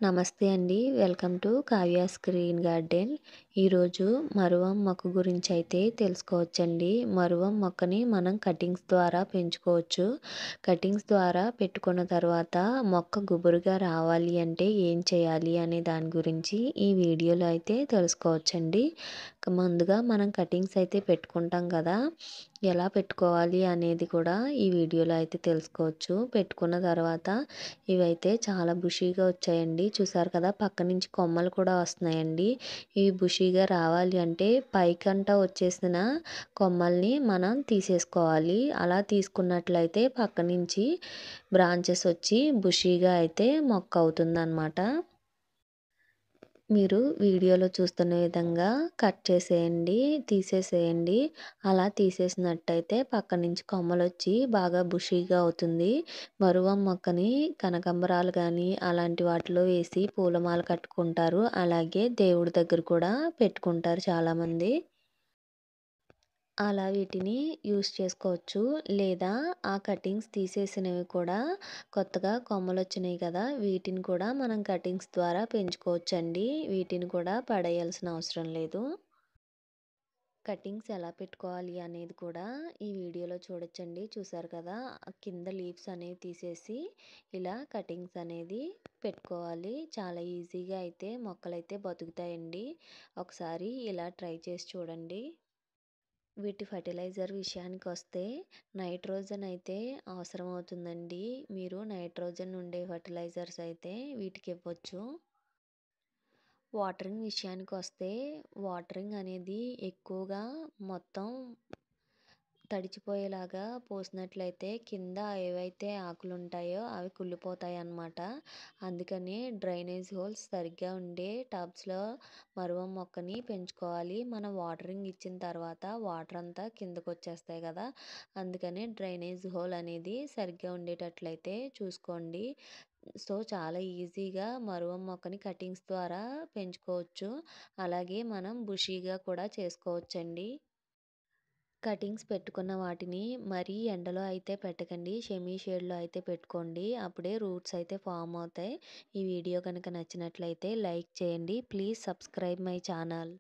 నమస్తే అండి. Welcome to Kavya's green garden. ఈరోజు మరువం మొక్క గురించి అయితే తెలుసుకోవచ్చండి. మరువం మొక్కని మనం కటింగ్స్ ద్వారా పెంచుకోవచ్చు. కటింగ్స్ ద్వారా పెట్టుకున్న తర్వాత మొక్క గుబురుగా రావాలి అంటే ఏం చేయాలి అనే దాని గురించి ఈ వీడియోలో అయితే తెలుసుకోవచ్చండి. ముందుగా మనం కటింగ్స్ అయితే పెట్టుకుంటాం కదా! ఎలా పెట్టుకోవాలి అనేది కూడా ఈ వీడియోలో అయితే తెలుసుకోవచ్చు. పెట్టుకున్న తర్వాత ఇవైతే చాలా బుషీగా వచ్చాయండి. చూసారు కదా! పక్క నుంచి కొమ్మలు కూడా వస్తున్నాయండి. ఇవి బుషీగా రావాలి అంటే పైకంట వచ్చేసిన కొమ్మల్ని మనం తీసేసుకోవాలి. అలా తీసుకున్నట్లయితే పక్క నుంచి బ్రాంచెస్ వచ్చి బుషీగా అయితే మొక్క అవుతుందన్నమాట. మీరు వీడియోలో చూస్తున్న విధంగా కట్ చేసేయండి, తీసేసేయండి. అలా తీసేసినట్టయితే పక్క నుంచి కొమ్మలొచ్చి బాగా బుషీగా అవుతుంది. మరువం మొక్కని కనకంబరాలు గానీ అలాంటి వాటిలో వేసి పూలమాల కట్టుకుంటారు. అలాగే దేవుడి దగ్గర కూడా పెట్టుకుంటారు చాలామంది. అలా వీటిని యూజ్ చేసుకోవచ్చు. లేదా ఆ కటింగ్స్ తీసేసినవి కూడా కొత్తగా కొమ్మలొచ్చినాయి కదా! వీటిని కూడా మనం కటింగ్స్ ద్వారా పెంచుకోవచ్చండి. వీటిని కూడా పడేయాల్సిన అవసరం లేదు. కటింగ్స్ ఎలా పెట్టుకోవాలి అనేది కూడా ఈ వీడియోలో చూడొచ్చండి. చూసారు కదా! కింద లీవ్స్ అనేవి తీసేసి ఇలా కటింగ్స్ అనేది పెట్టుకోవాలి. చాలా ఈజీగా అయితే మొక్కలైతే బతుకుతాయండి. ఒకసారి ఇలా ట్రై చేసి చూడండి. వీటి ఫర్టిలైజర్ విషయానికొస్తే నైట్రోజన్ అయితే అవసరం అవుతుందండి. మీరు నైట్రోజన్ ఉండే ఫర్టిలైజర్స్ అయితే వీటికి ఇవ్వచ్చు. వాటరింగ్ విషయానికొస్తే వాటరింగ్ అనేది ఎక్కువగా మొత్తం తడిచిపోయేలాగా పోసినట్లయితే కింద ఏవైతే ఆకులుంటాయో అవి కుళ్ళిపోతాయన్నమాట. అందుకని డ్రైనేజ్ హోల్స్ సరిగ్గా ఉండే టబ్స్‌లో మరువం మొక్కని పెంచుకోవాలి. మనం వాటరింగ్ ఇచ్చిన తర్వాత వాటర్ అంతా కిందకొచ్చేస్తాయి కదా! అందుకని డ్రైనేజ్ హోల్ అనేది సరిగ్గా ఉండేటట్లయితే చూసుకోండి. చాలా ఈజీగా మరువం మొక్కని కటింగ్స్ ద్వారా పెంచుకోవచ్చు. అలాగే మనం బుషీగా కూడా చేసుకోవచ్చండి. కటింగ్స్ పెట్టుకున్న వాటిని మరీ ఎండలో అయితే పెట్టకండి. షెమీ షేడ్‌లో అయితే పెట్టుకోండి. అప్పుడే రూట్స్ అయితే ఫార్మ్ అవుతాయి. ఈ వీడియో గనుక నచ్చినట్లయితే లైక్ చేయండి. Please subscribe my channel.